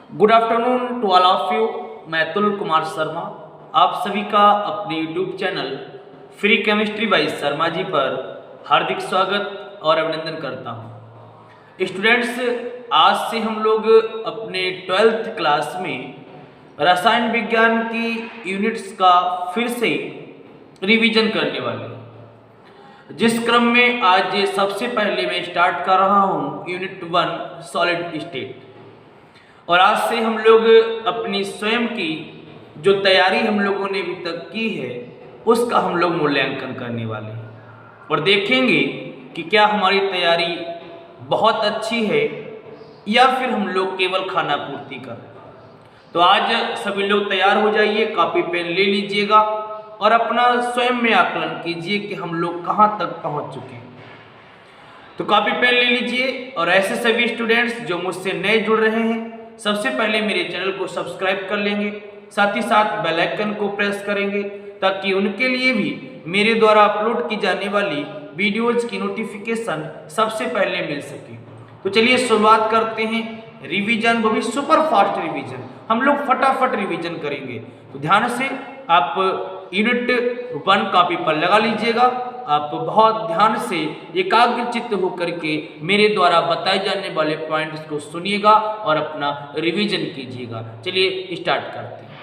Good afternoon to all of you. मैं अतुल कुमार शर्मा आप सभी का अपने YouTube channel free chemistry by Sharma ji पर हार्दिक स्वागत और अभिनंदन करता हूँ। स्टूडेंट्स, आज से हम लोग अपने 12th क्लास में रसायन विज्ञान की यूनिट्स का फिर से रिवीजन करने वाले हैं, जिस क्रम में आज सबसे पहले मैं स्टार्ट कर रहा हूँ यूनिट 1 सॉलिड स्टेट। और आज से हम लोग अपनी स्वयं की जो तैयारी हम लोगों ने अभी तक की है उसका हम लोग मूल्यांकन करने वाले हैं और देखेंगे कि क्या हमारी तैयारी बहुत अच्छी है या फिर हम लोग केवल खाना पूर्ति कर रहे हैं। तो आज सभी लोग तैयार हो जाइए, कॉपी पेन ले लीजिएगा और अपना स्वयं में आकलन कीजिए कि हम लोग कहाँ तक पहुँच चुके हैं। तो कॉपी पेन ले लीजिए और ऐसे सभी स्टूडेंट्स जो मुझसे नए जुड़ रहे हैं सबसे पहले मेरे चैनल को सब्सक्राइब कर लेंगे, साथ ही साथ बेल आइकन को प्रेस करेंगे ताकि उनके लिए भी मेरे द्वारा अपलोड की जाने वाली वीडियोज की नोटिफिकेशन सबसे पहले मिल सके। तो चलिए शुरुआत करते हैं रिवीजन, वो भी सुपर फास्ट रिवीजन। हम लोग फटाफट रिवीजन करेंगे, तो ध्यान से आप यूनिट 1 कॉपी पर लगा लीजिएगा। आप बहुत ध्यान से एकाग्रचित्त होकर के मेरे द्वारा बताए जाने वाले पॉइंट्स को सुनिएगा और अपना रिवीजन कीजिएगा। चलिए स्टार्ट करते हैं।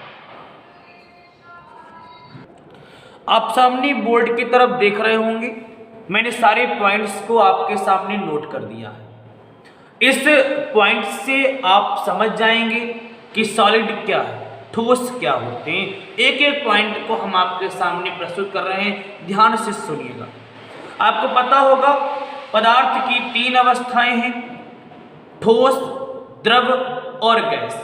आप सामने बोर्ड की तरफ देख रहे होंगे, मैंने सारे पॉइंट्स को आपके सामने नोट कर दिया है। इस पॉइंट से आप समझ जाएंगे कि सॉलिड क्या है, ठोस क्या होते हैं। एक एक पॉइंट को हम आपके सामने प्रस्तुत कर रहे हैं, ध्यान से सुनिएगा। आपको पता होगा पदार्थ की 3 अवस्थाएं हैं, ठोस, द्रव और गैस।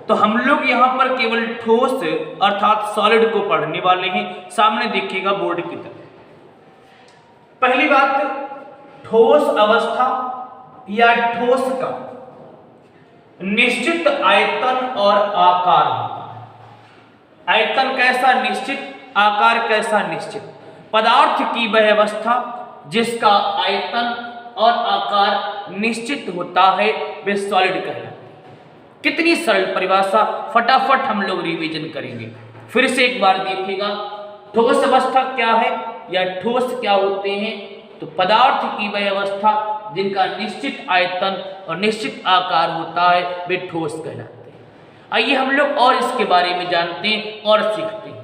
तो हम लोग यहाँ पर केवल ठोस अर्थात सॉलिड को पढ़ने वाले हैं। सामने देखिएगा बोर्ड की तरफ। पहली बात, ठोस अवस्था या ठोस का निश्चित आयतन और आकार होता है। आयतन कैसा निश्चित, आकार कैसा निश्चित। पदार्थ की वह अवस्था जिसका आयतन और आकार निश्चित होता है वे सॉलिड कहलाते हैं। कितनी सरल परिभाषा, फटाफट हम लोग रिवीजन करेंगे। फिर से एक बार देखिएगा, ठोस अवस्था क्या है या ठोस क्या होते हैं। तो पदार्थ की वह अवस्था जिनका निश्चित आयतन और निश्चित आकार होता है वे ठोस कहलाते हैं। आइए हम लोग और इसके बारे में जानते हैं और सीखते हैं।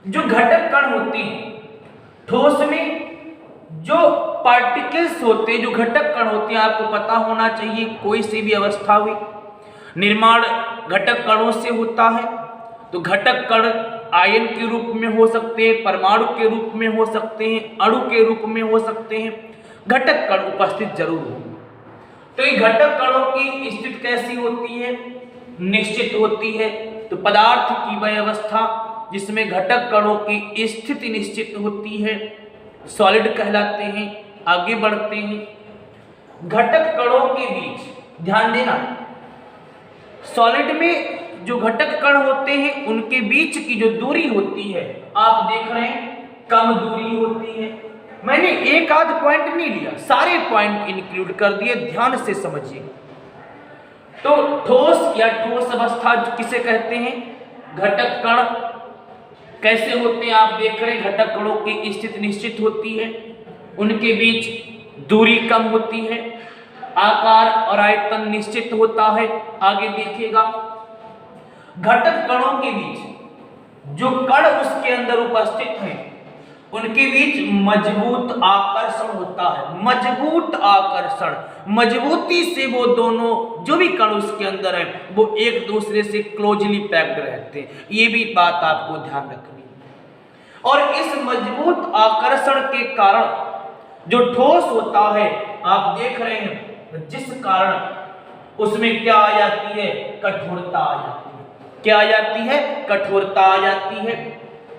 जो घटक कण होते हैं ठोस में, जो पार्टिकल्स होते हैं, जो घटक कण होते हैं, आपको पता होना चाहिए कोई सी भी अवस्था हुई निर्माण घटक कणों से होता है। तो घटक कण आयन के रूप में हो सकते हैं, परमाणु के रूप में हो सकते हैं, अणु के रूप में हो सकते हैं। घटक कण उपस्थित जरूर होंगे। तो ये घटक कणों की स्थिति कैसी होती है, निश्चित होती है। तो पदार्थ की वह अवस्था जिसमें घटक कणों की स्थिति निश्चित होती है सॉलिड कहलाते हैं। आगे बढ़ते हैं। घटक कणों के बीच ध्यान देना, सॉलिड में जो घटक कण होते हैं उनके बीच की जो दूरी होती है आप देख रहे हैं कम दूरी होती है। मैंने एक आध पॉइंट नहीं लिया, सारे पॉइंट इंक्लूड कर दिए, ध्यान से समझिए। तो ठोस या ठोस अवस्था किसे कहते हैं, घटक कण कैसे होते हैं आप देख रहे हैं। घटक कणों की स्थिति निश्चित होती है, उनके बीच दूरी कम होती है, आकार और आयतन निश्चित होता है। आगे देखिएगा, घटक कणों के बीच जो कण उसके अंदर उपस्थित हैं उनके बीच मजबूत आकर्षण होता है। मजबूत आकर्षण, मजबूती से वो दोनों जो भी कण उसके अंदर है वो एक दूसरे से क्लोजली पैक्ड रहते हैं। ये भी बात आपको ध्यान रखनी है। और इस मजबूत आकर्षण के कारण जो ठोस होता है आप देख रहे हैं, जिस कारण उसमें क्या आ जाती है, कठोरता आ जाती है। क्या आ जाती है, कठोरता आ जाती है।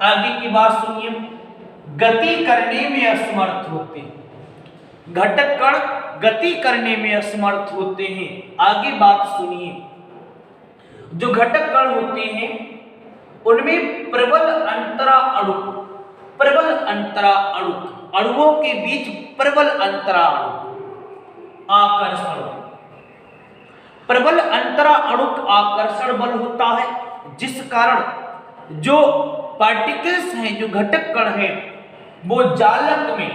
आगे की बात सुनिए, गति करने में असमर्थ होते हैं। घटक कण गति करने में असमर्थ होते हैं। आगे बात सुनिए, जो घटक कण होते हैं उनमें प्रबल अंतरा अणु, प्रबल अंतरा अणु, अणुओं के बीच प्रबल अंतरा अणु, आकर्षण, प्रबल अंतरा अंतरा अणुक आकर्षण बल होता है, जिस कारण जो पार्टिकल्स हैं, जो घटक कण हैं, वो जालक में,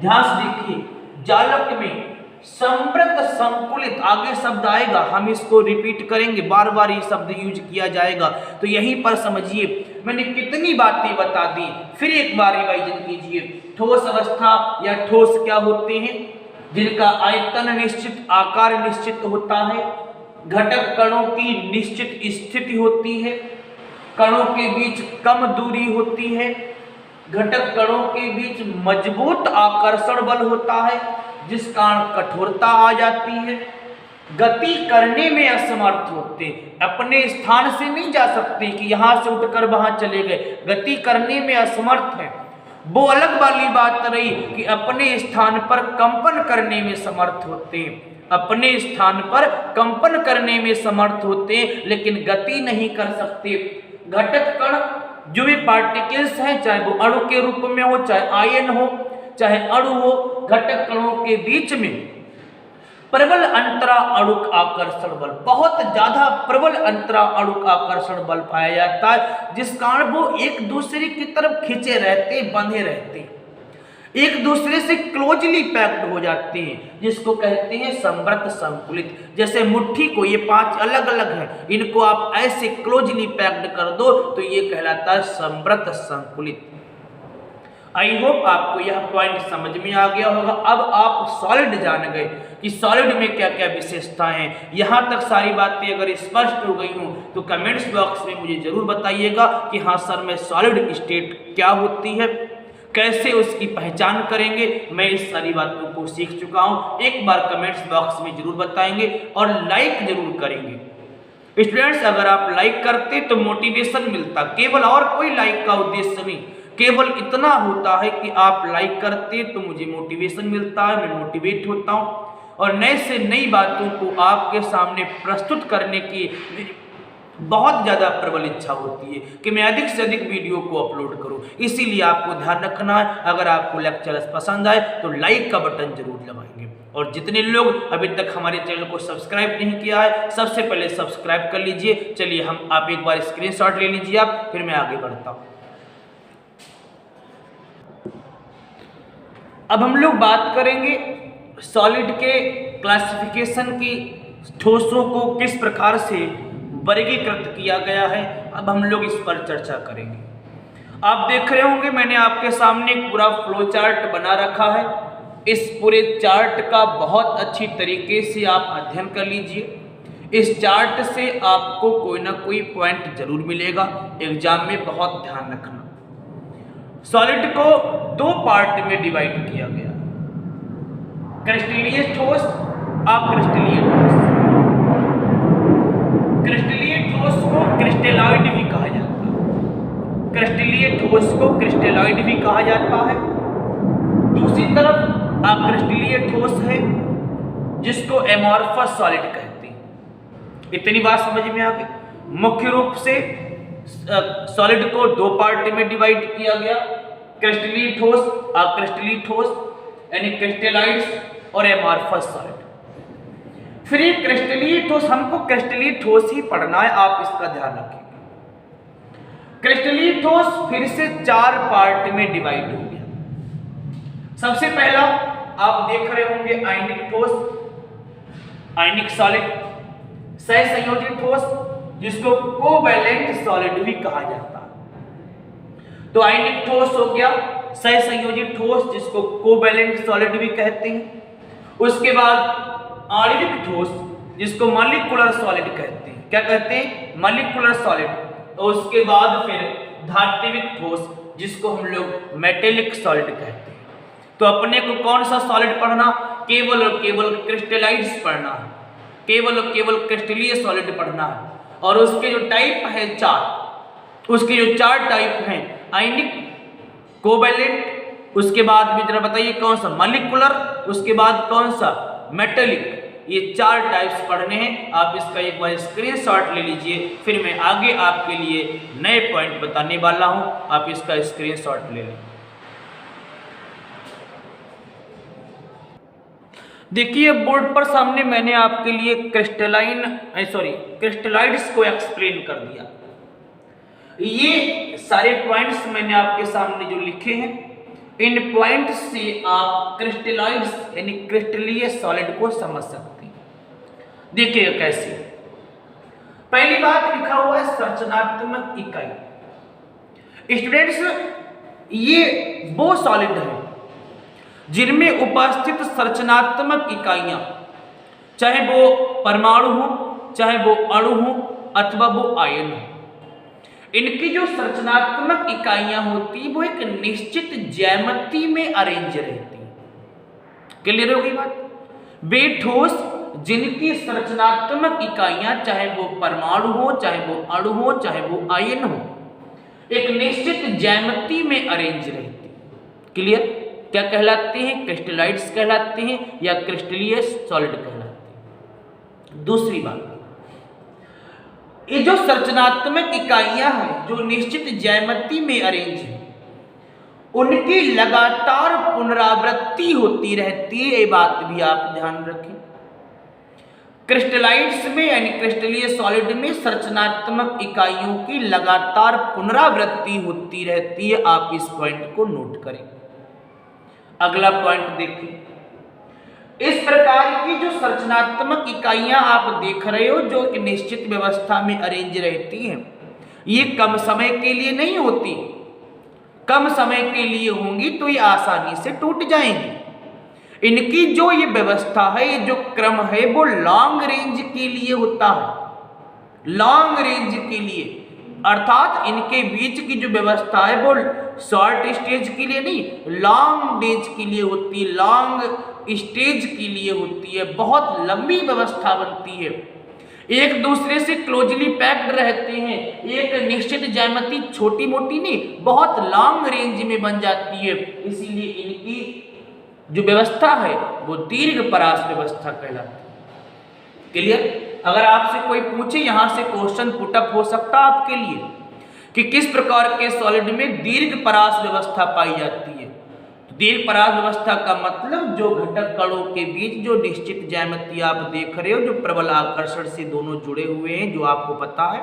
ध्यान से देखिए, जालक में संवृत संकुलित, आगे शब्द आएगा, हम इसको रिपीट करेंगे, बार बार ये शब्द यूज किया जाएगा, तो यहीं पर समझिए मैंने कितनी बातें बता दी, फिर एक बार रिवाइजन कीजिए। ठोस अवस्था या ठोस क्या होते हैं? जिनका आयतन निश्चित, आकार निश्चित होता है, घटक कणों की निश्चित स्थिति होती है, कणों के बीच कम दूरी होती है, घटक कणों के बीच मजबूत आकर्षण बल होता है, जिस कारण कठोरता आ जाती है, गति करने में असमर्थ होते, अपने स्थान से नहीं जा सकते कि यहां से उठकर वहां चले गए, गति करने में असमर्थ है। वो अलग वाली बात रही कि अपने स्थान पर कंपन करने में समर्थ होते हैं, अपने स्थान पर कंपन करने में समर्थ होते हैं, लेकिन गति नहीं कर सकते। घटक कण जो भी पार्टिकल्स हैं, चाहे वो अणु के रूप में हो, चाहे आयन हो, चाहे अणु हो, घटक कणों के बीच में प्रबल अंतरा अणुक आकर्षण बल, बहुत ज्यादा प्रबल अंतरा अणुक आकर्षण बल पाया जाता है, जिस कारण वो एक दूसरे की तरफ खिंचे रहते, बंधे रहते, एक दूसरे से क्लोजली पैक्ड हो जाते हैं, जिसको कहते हैं संवृत संकुलित। जैसे मुट्ठी को, ये 5 अलग अलग हैं, इनको आप ऐसे क्लोजली पैक्ड कर दो तो ये कहलाता है संवृत संकुलित। आई होप आपको यह पॉइंट समझ में आ गया होगा। अब आप सॉलिड जान गए कि सॉलिड में क्या क्या विशेषताएं हैं। यहां तक सारी बातें अगर स्पष्ट हो गई हूं तो कमेंट्स बॉक्स में मुझे जरूर बताइएगा कि हाँ सर, मैं सॉलिड स्टेट क्या होती है, कैसे उसकी पहचान करेंगे, मैं इस सारी बातों को सीख चुका हूं। एक बार कमेंट्स बॉक्स में जरूर बताएंगे और लाइक जरूर करेंगे। स्टूडेंट्स, अगर आप लाइक करते तो मोटिवेशन मिलता, केवल और कोई लाइक का उद्देश्य नहीं, केवल इतना होता है कि आप लाइक करते तो मुझे मोटिवेशन मिलता है, मैं मोटिवेट होता हूं और नए से नई बातों को आपके सामने प्रस्तुत करने की बहुत ज़्यादा प्रबल इच्छा होती है कि मैं अधिक से अधिक वीडियो को अपलोड करूं। इसीलिए आपको ध्यान रखना है, अगर आपको लेक्चर्स पसंद आए तो लाइक का बटन जरूर दबाएंगे। और जितने लोग अभी तक हमारे चैनल को सब्सक्राइब नहीं किया है, सबसे पहले सब्सक्राइब कर लीजिए। चलिए आप एक बार स्क्रीनशॉट ले लीजिए आप, फिर मैं आगे बढ़ता हूँ। अब हम लोग बात करेंगे सॉलिड के क्लासिफिकेशन की, ठोसों को किस प्रकार से वर्गीकृत किया गया है, अब हम लोग इस पर चर्चा करेंगे। आप देख रहे होंगे मैंने आपके सामने एक पूरा फ्लो चार्ट बना रखा है। इस पूरे चार्ट का बहुत अच्छी तरीके से आप अध्ययन कर लीजिए। इस चार्ट से आपको कोई ना कोई पॉइंट जरूर मिलेगा, एग्जाम में बहुत ध्यान रखना। सॉलिड को 2 पार्ट में डिवाइड किया गया, क्रिस्टलीय ठोस, अक्रिस्टलीय ठोस। क्रिस्टलीय ठोस को क्रिस्टलॉइड भी कहा जाता है, क्रिस्टलीय ठोस को क्रिस्टलॉइड भी कहा जाता है। दूसरी तरफ अक्रिस्टलीय ठोस है जिसको एमॉर्फस सॉलिड कहते हैं। इतनी बात समझ में आ गई। मुख्य रूप से सॉलिड को 2 पार्ट में डिवाइड किया गया, क्रिस्टलीय ठोस, अक्रिस्टलीय ठोस, यानी क्रिस्टलाइड्स और एमॉर्फस सॉलिड। फिर ये क्रिस्टलीय ठोस, हमको क्रिस्टलीय ठोस ही पढ़ना है, आप इसका ध्यान रखिए। क्रिस्टलीय ठोस फिर से 4 पार्ट में डिवाइड हो गया। सबसे पहला आप देख रहे होंगे आयनिक ठोस, आयनिक सॉलिड, सहसंयोजी ठोस जिसको कोवैलेंट सॉलिड भी कहा जाता है। तो आयनिक ठोस हो गया, सहसंयोजी ठोस जिसको कोवैलेंट सॉलिड भी कहते हैं। उसके बाद आणविक ठोस जिसको मॉलिक्यूलर सॉलिड कहते हैं। क्या कहते हैं? Molecular solid. और उसके बाद फिर धात्विक ठोस जिसको हम लोग मेटेलिक सॉलिड कहते हैं। तो अपने को कौन सा सॉलिड पढ़ना? केवल और केवल क्रिस्टलाइड्स पढ़ना है, केवल और केवल क्रिस्टलीय सॉलिड पढ़ना है। और उसके जो टाइप है 4, उसके जो 4 टाइप हैं, आयनिक, कोवैलेंट, उसके बाद में जरा बताइए कौन सा मॉलिक्यूलर, उसके बाद कौन सा मेटेलिक। ये 4 टाइप्स पढ़ने हैं। आप इसका एक बार स्क्रीनशॉट ले लीजिए, फिर मैं आगे आपके लिए नए पॉइंट बताने वाला हूं, आप इसका स्क्रीनशॉट ले लें। देखिए बोर्ड पर सामने मैंने आपके लिए क्रिस्टलाइड्स को एक्सप्लेन कर दिया। ये सारे पॉइंट्स मैंने आपके सामने जो लिखे हैं, इन पॉइंट से आप क्रिस्टलाइड्स यानी क्रिस्टलीय सॉलिड को समझ सकते हैं। देखिए कैसे, पहली बात लिखा हुआ है संरचनात्मक इकाई। स्टूडेंट्स, ये वो सॉलिड है जिनमें उपस्थित संरचनात्मक इकाइयां, चाहे वो परमाणु हो, चाहे वो अणु हो, अथवा वो आयन हो, इनकी जो संरचनात्मक इकाइयां होती वो एक निश्चित ज्यामिति में अरेंज रहती है। क्लियर होगी बात? वे ठोस जिनकी संरचनात्मक इकाइयां, चाहे वो परमाणु हो, चाहे वो अणु हो, चाहे वो आयन हो, एक निश्चित ज्यामिति में अरेंज रहती है। क्लियर? क्या कहलाते हैं? क्रिस्टलाइड्स कहलाते हैं या क्रिस्टलीय सॉलिड कहलाते हैं। दूसरी बात, ये जो संरचनात्मक इकाइयां हैं जो निश्चित ज्यामिति में अरेंज है, उनकी लगातार पुनरावृत्ति होती रहती है। ये बात भी आप ध्यान रखें। क्रिस्टलाइड्स में यानी क्रिस्टलीय सॉलिड में संरचनात्मक इकाइयों की लगातार पुनरावृत्ति होती रहती है। आप इस पॉइंट को नोट करें। अगला पॉइंट देखिए, इस प्रकार की जो संरचनात्मक इकाइयां आप देख रहे हो जो एक निश्चित व्यवस्था में अरेंज रहती हैं, ये कम समय के लिए नहीं होती। कम समय के लिए होंगी तो ये आसानी से टूट जाएंगी। इनकी जो ये व्यवस्था है, ये जो क्रम है, वो लॉन्ग रेंज के लिए होता है। लॉन्ग रेंज के लिए, अर्थात इनके बीच की जो व्यवस्था है वो शॉर्ट स्टेज के लिए नहीं, लॉन्ग रेंज के लिए होती है, लॉन्ग स्टेज के लिए होती है। बहुत लंबी व्यवस्था बनती है, एक दूसरे से क्लोजली पैक्ड रहते हैं। एक निश्चित ज्यामिति छोटी मोटी नहीं, बहुत लॉन्ग रेंज में बन जाती है। इसीलिए इनकी जो व्यवस्था है वो दीर्घ परास व्यवस्था कहलाती है। क्लियर? अगर आपसे कोई पूछे, यहां से क्वेश्चन पुटअप हो सकता है आपके लिए कि किस प्रकार के सॉलिड में दीर्घ परास व्यवस्था पाई जाती है। तो दीर्घ परास व्यवस्था का मतलब जो घटक कणों के बीच जो निश्चित ज्यामिति आप देख रहे हो, जो प्रबल आकर्षण से दोनों जुड़े हुए हैं, जो आपको पता है,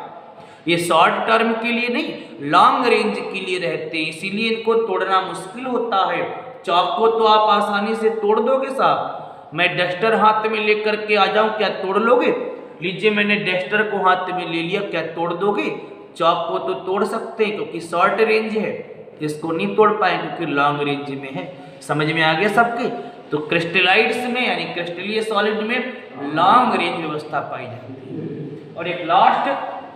ये शॉर्ट टर्म के लिए नहीं, लॉन्ग रेंज के लिए रहते हैं। इसीलिए इनको तोड़ना मुश्किल होता है। चौक को तो आप आसानी से तोड़ दोगे साहब। मैं डस्टर हाथ में लेकर के आ जाऊं, क्या तोड़ लोगे? लीजिए, मैंने डस्टर को हाथ में ले लिया, क्या तोड़ दोगे? चौक को तो तोड़ सकते हैं क्योंकि शॉर्ट रेंज है, इसको नहीं तोड़ पाए क्योंकि लॉन्ग रेंज में है। समझ में आ गया सबके? तो क्रिस्टलाइड्स में यानी क्रिस्टलीय सॉलिड में लॉन्ग रेंज व्यवस्था पाई जाती है। और एक लास्ट,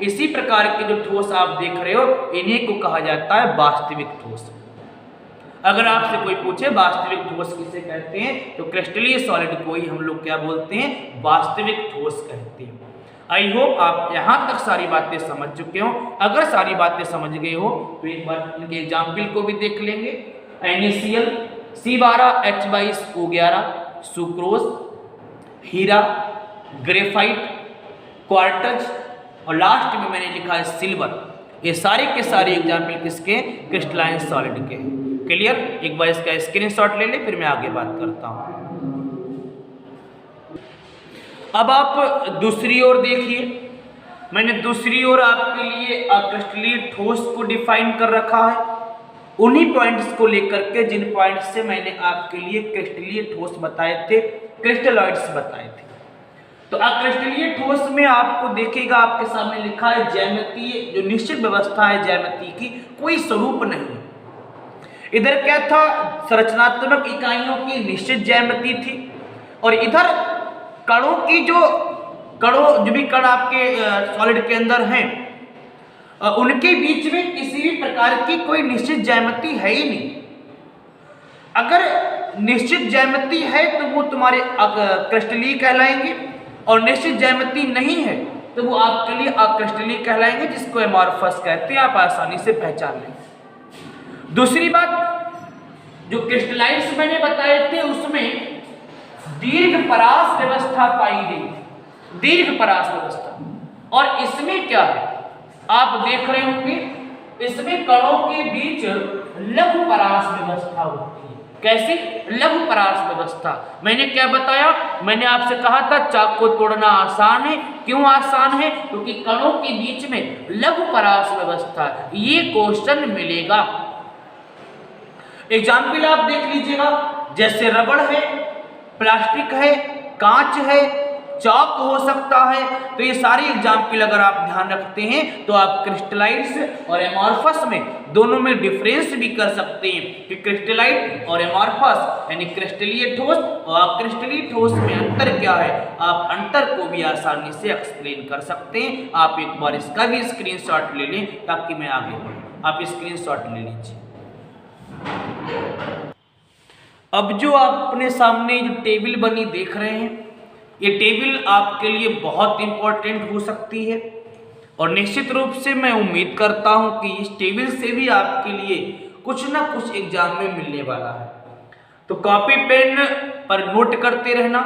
इसी प्रकार के जो ठोस आप देख रहे हो, इन्हीं को कहा जाता है वास्तविक ठोस। अगर आपसे कोई पूछे वास्तविक ठोस किसे कहते हैं, तो क्रिस्टलीय सॉलिड को ही हम लोग क्या बोलते हैं? वास्तविक ठोस कहते हैं। आई होप आप यहां तक सारी बातें समझ चुके हो। अगर सारी बातें समझ गए हो तो एक बार इनके एग्जाम्पल को भी देख लेंगे। NaCl, C12H22O11, सुक्रोज, हीरा, ग्रेफाइट, क्वार्टज और लास्ट में मैंने लिखा है सिल्वर। ये सारे के सारे एग्जाम्पल किसके? क्रिस्टलाइन सॉलिड के। क्लियर? एक बार इसका स्क्रीनशॉट ले ले, फिर मैं आगे बात करता हूं। अब आप दूसरी ओर देखिए, मैंने दूसरी ओर आपके लिए क्रिस्टलीय ठोस को डिफाइन कर रखा है, उन्हीं पॉइंट्स को लेकर के जिन पॉइंट्स से मैंने आपके लिए क्रिस्टलीय ठोस बताए थे, क्रिस्टलॉइड्स बताए थे। तो क्रिस्टलीय ठोस में आपको देखिएगा, आपके सामने लिखा है ज्यामितीय, जो निश्चित व्यवस्था है ज्यामिति की, कोई स्वरूप नहीं। इधर क्या था? संरचनात्मक इकाइयों की निश्चित ज्यामिति थी, और इधर कणों की जो भी कण आपके सॉलिड के अंदर हैं, उनके बीच में किसी भी प्रकार की कोई निश्चित ज्यामिति है ही नहीं। अगर निश्चित ज्यामिति है तो वो तुम्हारे क्रिस्टलीय कहलाएंगे, और निश्चित ज्यामिति नहीं है तो वो आपके लिए अक्रिस्टलीय कहलाएंगे, जिसको एमॉर्फस कहते हैं। आप आसानी से पहचान लेंगे। दूसरी बात, जो क्रिस्टलाइड्स मैंने बताए थे उसमें दीर्घ परास व्यवस्था पाई गई, दीर्घ परास व्यवस्था। और इसमें क्या है, आप देख रहे होंगे, इसमें कणों के बीच लघु परास व्यवस्था होती है। कैसी? लघु परास व्यवस्था। मैंने क्या बताया? मैंने आपसे कहा था चाक को तोड़ना आसान है। क्यों आसान है? क्योंकि कणों के बीच में लघु परास व्यवस्था। ये क्वेश्चन मिलेगा। एग्जाम्पल आप देख लीजिएगा, जैसे रबड़ है, प्लास्टिक है, कांच है, चौक हो सकता है। तो ये सारी एग्जाम्पल अगर आप ध्यान रखते हैं तो आप क्रिस्टलाइट्स और एमॉर्फस में दोनों में डिफरेंस भी कर सकते हैं कि क्रिस्टलाइट और एमॉर्फस यानी क्रिस्टलीय ठोस और अक्रिस्टलीय ठोस में अंतर क्या है। आप अंतर को भी आसानी से एक्सप्लेन कर सकते हैं। आप एक बार इसका भी स्क्रीनशॉट ले लें ताकि मैं आगे बढ़ूं। आप स्क्रीनशॉट ले लीजिए। अब जो आप अपने सामने जो टेबल बनी देख रहे हैं, ये टेबल आपके लिए बहुत इंपॉर्टेंट हो सकती है और निश्चित रूप से मैं उम्मीद करता हूं कि इस टेबल से भी आपके लिए कुछ ना कुछ एग्जाम में मिलने वाला है। तो कॉपी पेन पर नोट करते रहना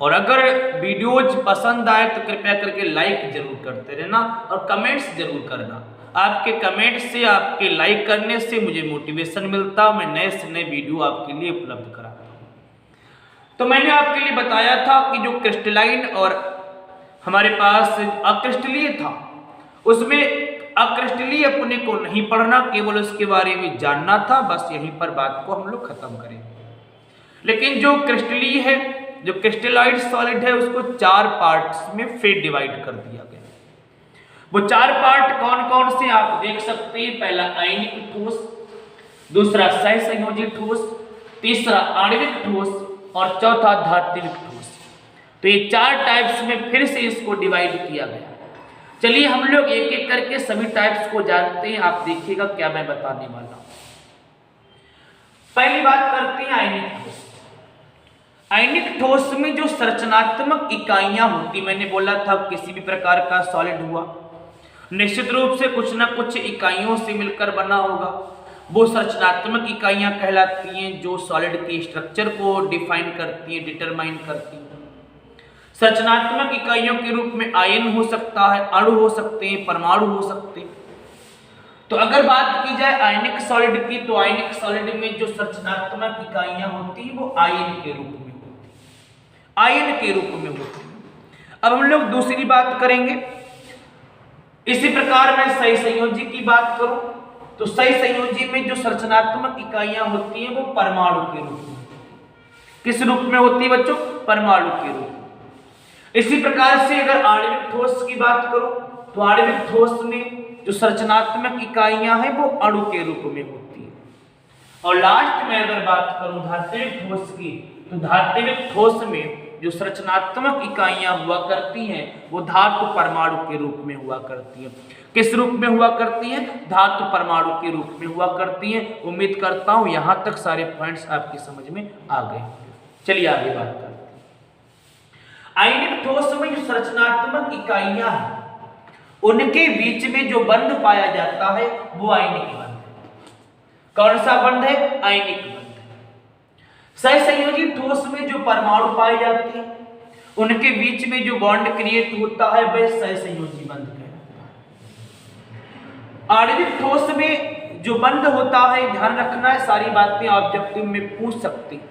और अगर वीडियोज पसंद आए तो कृपया करके लाइक जरूर करते रहना और कमेंट्स जरूर करना। आपके कमेंट से, आपके लाइक करने से मुझे मोटिवेशन मिलता, मैं नए से नए वीडियो आपके लिए उपलब्ध कराता हूँ। तो मैंने आपके लिए बताया था कि जो क्रिस्टलाइन और हमारे पास अक्रिस्टलीय था, उसमें अक्रिस्टलीय अपने को नहीं पढ़ना, केवल उसके बारे में जानना था। बस यहीं पर बात को हम लोग खत्म करेंगे। लेकिन जो क्रिस्टलीय है, जो क्रिस्टलाइड सॉलिड है, उसको 4 पार्ट्स में फिर डिवाइड कर दिया गया। वो 4 पार्ट कौन कौन से आप देख सकते हैं। पहला आयनिक ठोस, दूसरा सहसंयोजी ठोस, तीसरा आणविक ठोस और चौथा धात्विक ठोस। तो ये 4 टाइप्स में फिर से इसको डिवाइड किया गया। चलिए हम लोग एक एक करके सभी टाइप्स को जानते हैं। आप देखिएगा क्या मैं बताने वाला हूं। पहली बात करते हैं आयनिक ठोस। आयनिक ठोस में जो संरचनात्मक इकाइयां होती, मैंने बोला था किसी भी प्रकार का सॉलिड हुआ निश्चित रूप से कुछ ना कुछ इकाइयों से मिलकर बना होगा। वो संरचनात्मक इकाइयां कहलाती हैं जो सॉलिड के स्ट्रक्चर को डिफाइन करती हैं, डिटरमाइन करती हैं। संरचनात्मक इकाइयों के रूप में आयन हो सकता है, अणु हो सकते हैं, परमाणु हो सकते हैं। तो अगर बात की जाए आयनिक सॉलिड की, तो आयनिक सॉलिड में जो संरचनात्मक इकाइयां होती हैं वो आयन के रूप में होती हैं, आयन के रूप में होती हैं। अब हम लोग दूसरी बात करेंगे। इसी प्रकार मैं सही संयोजी की बात करूं तो सही संयोजी में जो संरचनात्मक इकाइयां होती हैं वो परमाणु के रूप में। किस रूप में होती है बच्चों? परमाणु के रूप में। इसी प्रकार से अगर आणविक ठोस की बात करूं तो आणविक ठोस में जो संरचनात्मक इकाइयां हैं वो अणु के रूप में होती है। और लास्ट में अगर बात करूं धात्विक ठोस की, तो धात्विक ठोस में जो संरचनात्मक इकाइयां हुआ करती हैं वो धातु परमाणु के रूप में हुआ करती हैं। किस रूप में हुआ करती हैं? धातु परमाणु के रूप में हुआ करती हैं। उम्मीद करता हूं यहां तक सारे पॉइंट्स आपकी समझ में आ गए। चलिए आगे बात करते हैं। आयनिक ठोस में जो संरचनात्मक इकाइयां हैं उनके बीच में जो बंध पाया जाता है वो आयनिक बंध है। कौन सा बंध है? आयनिक बंध। सहसंयोजी ठोस में जो परमाणु पाए जाते हैं उनके बीच में जो बॉन्ड क्रिएट होता है वह सहसंयोजी बंध कहलाता है। आणविक ठोस में जो बंध होता है, ध्यान रखना है, सारी बातें ऑब्जेक्टिव में पूछ सकते हैं।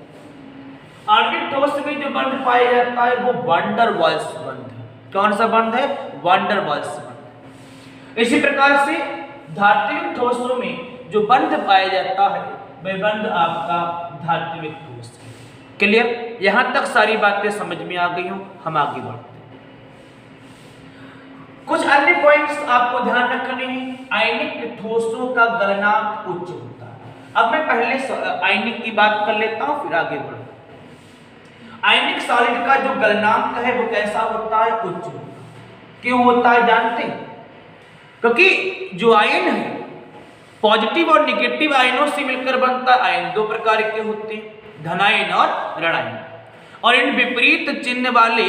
आणविक ठोस में जो बंध पाया जाता है वो वान डर वाल्स बंध है। कौन सा बंध है? वान डर वाल्स बंध। इसी प्रकार से धात्विक ठोसों में जो बंध पाया जाता है वह बंध आपका धात्विक ठोस है। क्लियर? यहां तक सारी बातें समझ में आ गई हो, हम आगे बढ़ते हैं। कुछ अन्य पॉइंट्स आपको ध्यान रखने हैं। आयनिक ठोसों का गलनांक उच्च होता है। अब मैं पहले आयनिक की बात कर लेता हूं फिर आगे बढ़ूं। आयनिक सॉलिड का जो गलनांक है वो कैसा होता है? उच्च होता है। क्यों होता है जानते हैं? क्योंकि जो आयन है पॉजिटिव और निगेटिव आयनों से मिलकर बनता है। आयन 2 प्रकार के होते हैं, धनायन और ऋणायन। और इन विपरीत चिन्ह वाले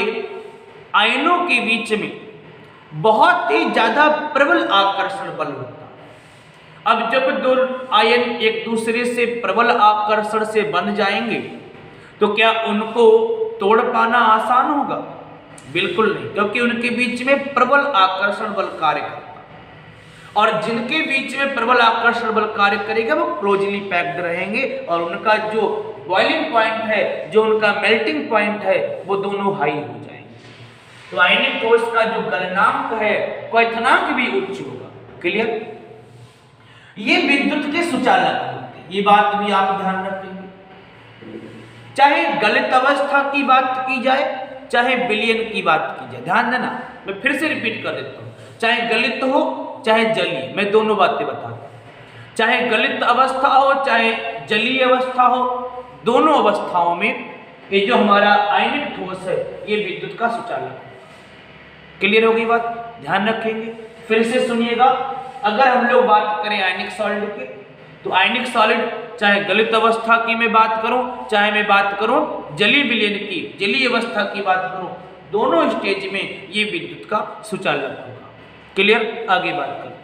आयनों के बीच में बहुत ही ज्यादा प्रबल आकर्षण बल होता है। अब जब 2 आयन एक दूसरे से प्रबल आकर्षण से बन जाएंगे तो क्या उनको तोड़ पाना आसान होगा? बिल्कुल नहीं, क्योंकि उनके बीच में प्रबल आकर्षण बल कार्य करता है। और जिनके बीच में प्रबल आकर्षण बल कार्य करेगा वो क्लोजली पैक्ड रहेंगे और उनका जो बॉइलिंग पॉइंट है, जो उनका मेल्टिंग पॉइंट है, वो दोनों हाई हो जाएंगे। तो आयनिक ठोस का जो गलनांक है क्वथनांक भी उच्च होगा। क्लियर? ये विद्युत के सुचालक होते हैं, ये बात भी आप ध्यान रखेंगे। चाहे गलित अवस्था की बात की जाए, चाहे विलयन की बात की जाए, ध्यान देना, मैं फिर से रिपीट कर देता हूं, चाहे गलित हो चाहे जलीय, मैं दोनों बातें बता रहा हूं। चाहे गलित अवस्था हो चाहे जलीय अवस्था हो, दोनों अवस्थाओं में ये जो हमारा आयनिक ठोस है ये विद्युत का सुचालक है। क्लियर हो गई बात? ध्यान रखेंगे। फिर से सुनिएगा, अगर हम लोग बात करें आयनिक सॉलिड की, तो आयनिक सॉलिड चाहे गलित अवस्था की मैं बात करूं, चाहे मैं बात करूं जलीय विलयन की, जलीय अवस्था की बात करूं, दोनों स्टेज में ये विद्युत का सुचालक होगा। क्लियर? आगे बात करें।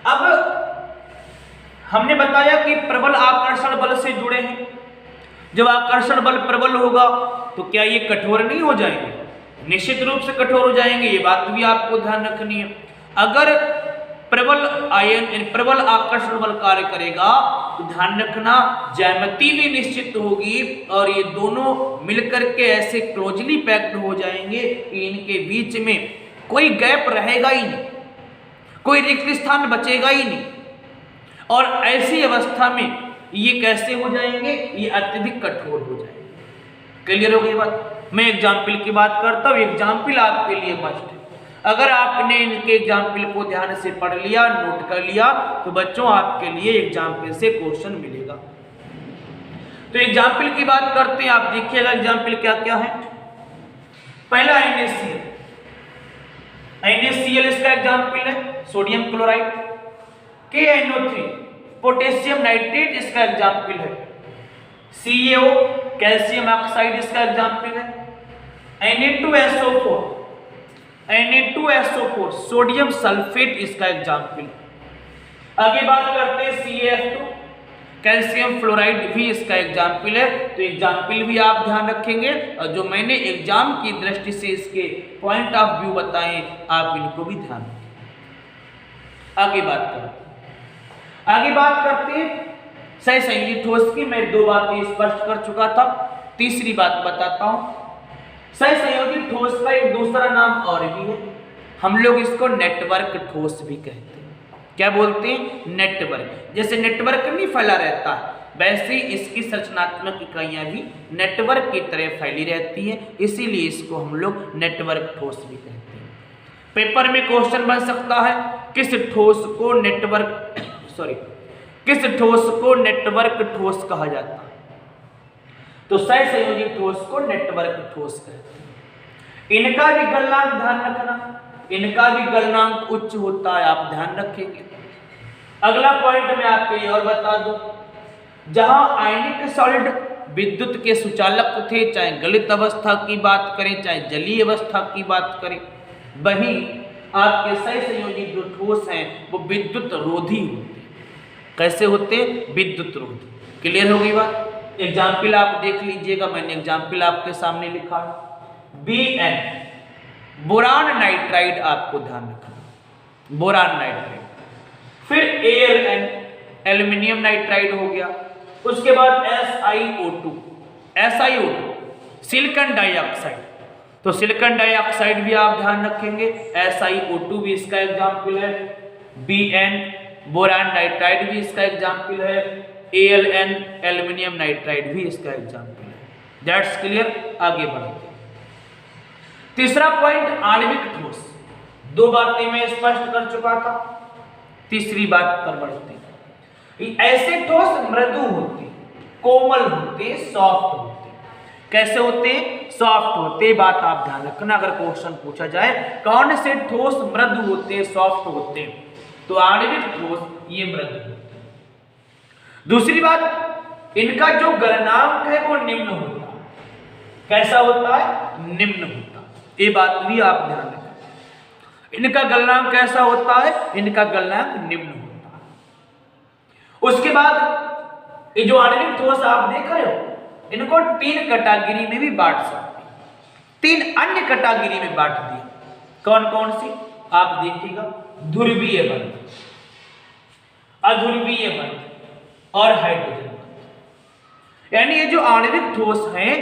अब हमने बताया कि प्रबल आकर्षण बल से जुड़े हैं। जब आकर्षण बल प्रबल होगा तो क्या ये कठोर नहीं हो जाएंगे? निश्चित रूप से कठोर हो जाएंगे, ये बात भी आपको ध्यान रखनी है। अगर प्रबल आकर्षण बल कार्य करेगा तो ध्यान रखना ज्यामिति भी निश्चित होगी और ये दोनों मिलकर के ऐसे क्लोजली पैक्ड हो जाएंगे कि इनके बीच में कोई गैप रहेगा ही नहीं, कोई रिक्त स्थान बचेगा ही नहीं। और ऐसी अवस्था में ये कैसे हो जाएंगे? ये अत्यधिक कठोर हो जाएंगे। क्लियर हो गई बात? मैं एग्जाम्पल की बात करता हूं, एग्जाम्पल आपके लिए मस्ट है। अगर आपने इनके एग्जाम्पल को ध्यान से पढ़ लिया, नोट कर लिया, तो बच्चों आपके लिए एग्जाम्पल से क्वेश्चन मिलेगा। तो एग्जाम्पल की बात करते हैं, आप देखिएगा एग्जाम्पल क्या क्या है। पहला NaCl, NaCl इसका एग्जाम्पल है sodium chloride. KNO3 potassium nitrate इसका एग्जाम्पल है। CaO कैल्शियम ऑक्साइड इसका एग्जाम्पल है। Na2SO4 सोडियम सल्फेट इसका एग्जाम्पल है। आगे बात करते हैं CaF2 कैल्शियम फ्लोराइड भी इसका एग्जाम्पल है। तो एग्जाम्पल भी आप ध्यान रखेंगे और जो मैंने एग्जाम की दृष्टि से इसके पॉइंट ऑफ व्यू बताए आप इनको भी ध्यान रखें। आगे बात करते हैं सहसंयोजी ठोस की। मैं दो बातें स्पष्ट कर चुका था, तीसरी बात बताता हूं। सहसंयोजी ठोस का एक दूसरा नाम और भी है, हम लोग इसको नेटवर्क ठोस भी कहते हैं। क्या बोलते हैं? नेटवर्क। जैसे नेटवर्क नहीं फैला रहता है, वैसे इसकी संरचनात्मक इकाइयां भी नेटवर्क की तरह फैली रहती हैं, इसीलिए इसको हम लोग नेटवर्क ठोस भी कहते हैं। पेपर में क्वेश्चन बन सकता है, किस ठोस को नेटवर्क ठोस कहा जाता है? तो सहसंयोजी ठोस को नेटवर्क ठोस कहते हैं। इनका भी गलनांक ध्यान रखना, इनका भी गलनांक उच्च होता है, आप ध्यान रखेंगे। अगला पॉइंट मैं आपके लिए और बता दूं, जहां आयनिक सॉलिड विद्युत के सुचालक थे, चाहे गलित अवस्था की बात करें चाहे जलीय अवस्था की बात करें, वहीं आपके सहसंयोजी जो ठोस हैं वो विद्युत रोधी होते। कैसे होते? विद्युत रोधी। क्लियर हो गई बात? एग्जाम्पल आप देख लीजिएगा, मैंने एग्जाम्पल आपके सामने लिखा है। Bn बोरान नाइट्राइड, आपको ध्यान रखना, बोरान नाइट्राइड। फिर Aln एल्यूमिनियम नाइट्राइड हो गया। उसके बाद SiO2 सिलिकॉन डाइऑक्साइड। तो सिलिकॉन डाइऑक्साइड भी आप ध्यान रखेंगे, SiO2 भी इसका एग्जाम्पल है। Bn बोरान नाइट्राइड भी इसका एग्जाम्पल है। Aln एल्यूमिनियम नाइट्राइड भी इसका एग्जाम्पल है। That's clear? आगे बढ़ते हैं। तीसरा पॉइंट आणविक ठोस। दो बातें मैं स्पष्ट कर चुका था, तीसरी बात पर बढ़ते हैं। ऐसे ठोस मृदु होते, कोमल होते, सॉफ्ट होते। कैसे होते? सॉफ्ट होते। बात आप ध्यान रखना, अगर क्वेश्चन पूछा जाए कौन से ठोस मृदु होते, सॉफ्ट होते, तो आणविक ठोस ये मृदु होते। दूसरी बात, इनका जो गलनांक है वो निम्न होता है। कैसा होता है? निम्न होता है। ये बात भी आप ध्यान रखें। इनका गलनांक कैसा होता है? इनका गलनांक निम्न होता है। उसके बाद ये जो आणविक ठोस आप देख रहे हो, इनको तीन कैटेगरी में भी बांट सकते हैं। तीन अन्य कैटेगरी में बांट दिया। कौन कौन सी? आप देखिएगा ध्रुवीय बंध, अध्रुवीय बंध और हाइड्रोजन बंध। यानी ये जो आणविक ठोस हैं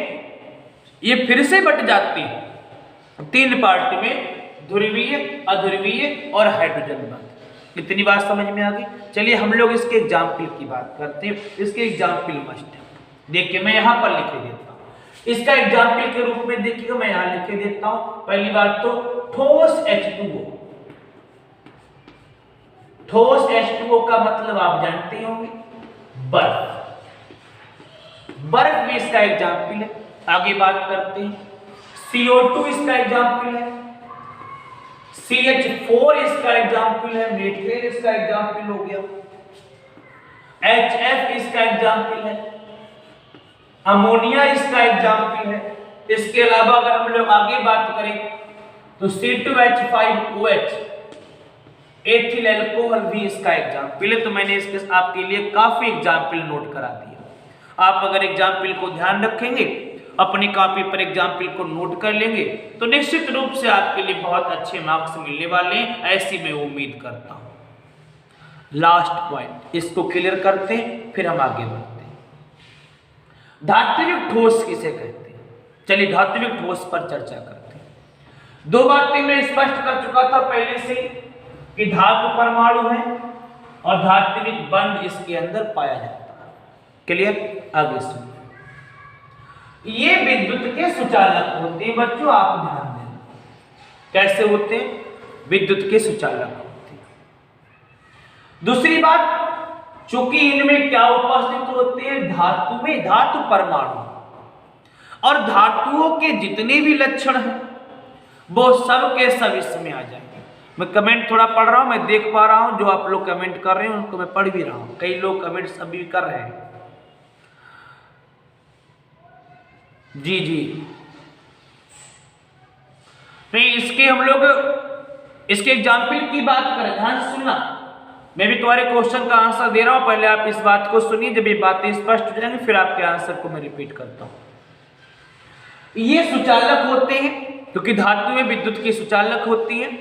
ये फिर से बट जाती है 3 पार्ट में, ध्रुवीय, अध्रुवीय और हाइड्रोजन बंध। इतनी बात समझ में आ गई। चलिए हम लोग इसके एग्जाम्पल की बात करते हैं। इसके एग्जाम्पल मस्ट है। देखिए मैं यहां पर लिख देता हूं, इसका एग्जाम्पल के रूप में देखिएगा मैं यहां लिख देता हूं। पहली बात तो ठोस H2O। ठोस H2O का मतलब आप जानते होंगे बर्फ। बर्फ भी इसका एग्जाम्पल है। आगे बात करते हैं। CO2 इसका एग्जाम्पल है, CH4 इसका एग्जाम्पल है, मीथेन इसका एग्जाम्पल हो गया, HF इसका एग्जाम्पल है, अमोनिया इसका एग्जाम्पल है। इसके अलावा अगर हम लोग आगे बात करें तो C2H5OH एथिल अल्कोहल भी इसका एग्जाम्पल है। तो मैंने इसके आपके लिए काफी एग्जाम्पल नोट करा दिया। आप अगर एग्जाम्पल को ध्यान रखेंगे, अपनी कॉपी पर एग्जाम्पल को नोट कर लेंगे तो निश्चित रूप से आपके लिए बहुत अच्छे मार्क्स मिलने वाले हैं, ऐसी मैं उम्मीद करता हूं। लास्ट पॉइंट इसको क्लियर करते हैं फिर हम आगे बढ़ते हैं। धात्विक ठोस किसे कहते हैं? चलिए धात्विक ठोस पर चर्चा करते हैं। 2 बातें मैं स्पष्ट कर चुका था पहले से कि धातु परमाणु है और धात्विक बंध इसके अंदर पाया जाता है। क्लियर? आगे सुनिए। ये विद्युत के सुचालक होते हैं बच्चों, आप ध्यान देना। कैसे होते हैं? विद्युत के सुचालक होते हैं। दूसरी बात, चूंकि इनमें क्या उपस्थित होते हैं? धातु में धातु परमाणु, और धातुओं के जितने भी लक्षण हैं वो सब के सब इसमें आ जाएंगे। मैं कमेंट थोड़ा पढ़ रहा हूं, मैं देख पा रहा हूं जो आप लोग कमेंट कर रहे हैं उनको मैं पढ़ भी रहा हूं। कई लोग कमेंट्स अभी कर रहे हैं। जी जी नहीं, इसके हम लोग इसके एग्जाम्पल की बात करें, ध्यान से सुनना। मैं भी तुम्हारे क्वेश्चन का आंसर दे रहा हूं, पहले आप इस बात को सुनिए। जब ये बातें स्पष्ट हो जाएंगी फिर आपके आंसर को मैं रिपीट करता हूं। ये सुचालक होते हैं क्योंकि धातुएं विद्युत की सुचालक होती हैं।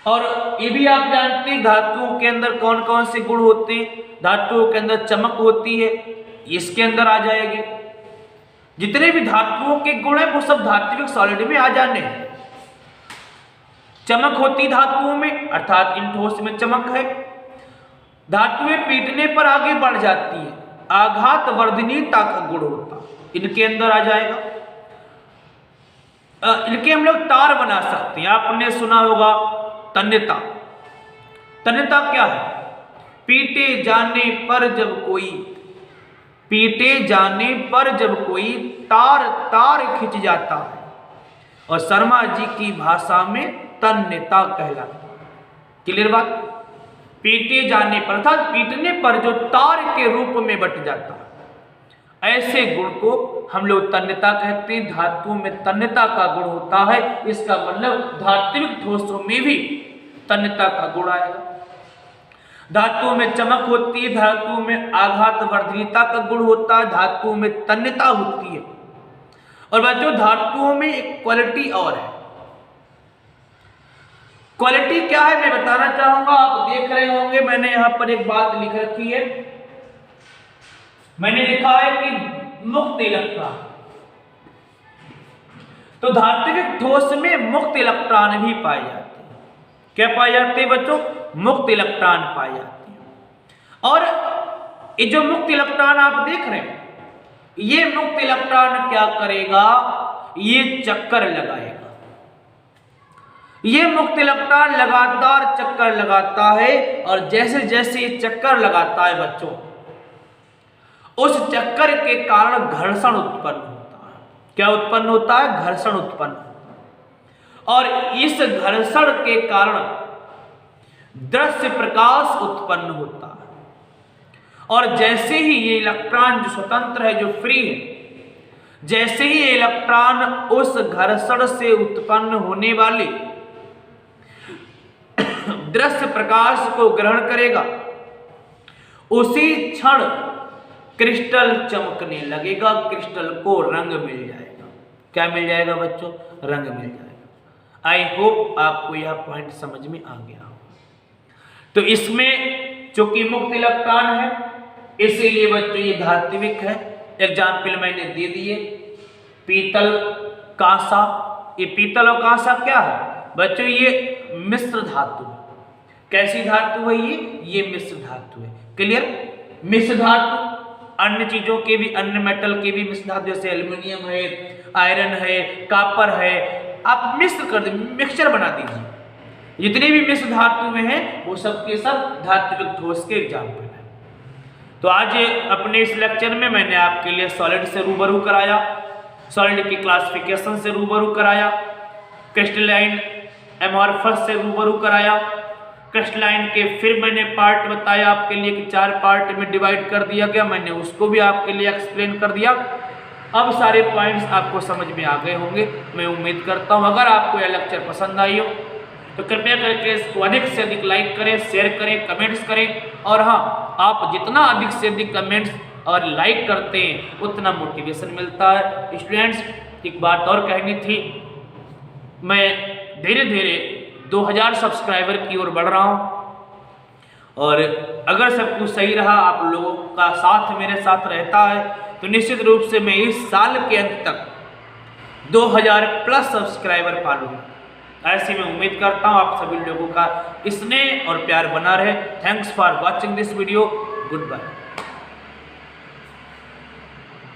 और ये भी आप जानते हैं धातुओं के अंदर कौन कौन से गुण होते हैं। धातुओं के अंदर चमक होती है, इसके अंदर आ जाएगी। जितने भी धातुओं के गुण हैं वो सब धात्विक सॉलिड में आ जाने हैं। चमक होती धातुओं में, अर्थात इन ठोस में चमक है। धातुएं पीटने पर आगे बढ़ जाती है, आघात वर्धनीयता का गुण होता इनके अंदर आ जाएगा। इनके हम लोग तार बना सकते हैं। आपने सुना होगा तन्यता। तन्यता क्या है? पीटे जाने पर जब कोई तार तार खिंच जाता है, और शर्मा जी की भाषा में तन्यता कहलाता है। क्लियर बात? पीटे जाने पर अर्थात पीटने पर जो तार के रूप में बट जाता है, ऐसे गुण को हम लोग तन्यता कहते हैं। धातुओं में तन्यता का गुण होता है, इसका मतलब धात्विक ठोसों में भी तन्यता का गुण आएगा। धातुओं में चमक होती है, धातुओं में आघात वर्धनीयता का गुण होता है, धातुओं में तन्यता होती है। और बच्चों धातुओं में एक क्वालिटी और है। क्वालिटी क्या है मैं बताना चाहूंगा। आप देख रहे होंगे मैंने यहां पर एक बात लिख रखी है। मैंने लिखा है कि मुक्त इलेक्ट्रॉन। तो धात्विक ठोस में मुक्त इलेक्ट्रॉन भी पाए जाते हैं। क्या पाए जाते हैं बच्चों? मुक्त इलेक्ट्रॉन पाए जाते हैं। और ये जो मुक्त इलेक्ट्रॉन आप देख रहे हैं, ये मुक्त इलेक्ट्रॉन क्या करेगा? ये चक्कर लगाएगा। ये मुक्त इलेक्ट्रॉन लगातार चक्कर लगाता है, और जैसे जैसे ये चक्कर लगाता है बच्चों, उस चक्कर के कारण घर्षण उत्पन्न होता है। क्या उत्पन्न होता है? घर्षण उत्पन्न होता है। और इस घर्षण के कारण दृश्य प्रकाश उत्पन्न होता है। और जैसे ही ये इलेक्ट्रॉन जो स्वतंत्र है, जो फ्री है, जैसे ही ये इलेक्ट्रॉन उस घर्षण से उत्पन्न होने वाले दृश्य प्रकाश को ग्रहण करेगा, उसी क्षण क्रिस्टल चमकने लगेगा, क्रिस्टल को रंग मिल जाएगा। क्या मिल जाएगा बच्चों? रंग मिल जाएगा। आई होप आपको यह पॉइंट समझ में आ गया हो। तो इसमें चूंकि मुक्त इलेक्ट्रॉन है इसीलिए बच्चों ये धात्विक है। एग्जाम्पल मैंने दे दिए, पीतल, कांसा। ये पीतल और कांसा क्या है बच्चों? ये मिश्र धातु है। कैसी धातु है ये मिश्र धातु है। क्लियर? मिश्र धातु अन्य चीजों के भी, अन्य मेटल के भी मिश्र धातु, जैसे एल्युमिनियम है, आयरन है, कॉपर है, आप मिश्र कर दीजिए, मिक्सचर बना दीजिए। जितने भी मिश्र धातु में हैं वो सब के सब धात्विक ठोस के एग्जाम्पल है। तो आज अपने इस लेक्चर में मैंने आपके लिए सॉलिड से रूबरू कराया, सॉलिड की क्लासिफिकेशन से रूबरू कराया, क्रिस्टलाइन एमॉर्फस से रूबरू कराया, क्रिस्टलाइन के फिर मैंने पार्ट बताया आपके लिए कि 4 पार्ट में डिवाइड कर दिया गया, मैंने उसको भी आपके लिए एक्सप्लेन कर दिया। अब सारे पॉइंट्स आपको समझ में आ गए होंगे, मैं उम्मीद करता हूं। अगर आपको यह लेक्चर पसंद आई हो तो कृपया करके इसको अधिक से अधिक लाइक करें, शेयर करें, कमेंट्स करें। और हाँ, आप जितना अधिक से अधिक कमेंट्स और लाइक करते हैं उतना मोटिवेशन मिलता है। स्टूडेंट्स, एक बात और कहनी थी, मैं धीरे धीरे 2000 सब्सक्राइबर की ओर बढ़ रहा हूं और अगर सब कुछ सही रहा, आप लोगों का साथ मेरे साथ रहता है तो निश्चित रूप से मैं इस साल के अंत तक 2000 प्लस सब्सक्राइबर पा लूँगा। ऐसी मैं उम्मीद करता हूँ आप सभी लोगों का स्नेह और प्यार बना रहे। Thanks for watching this video. Good bye.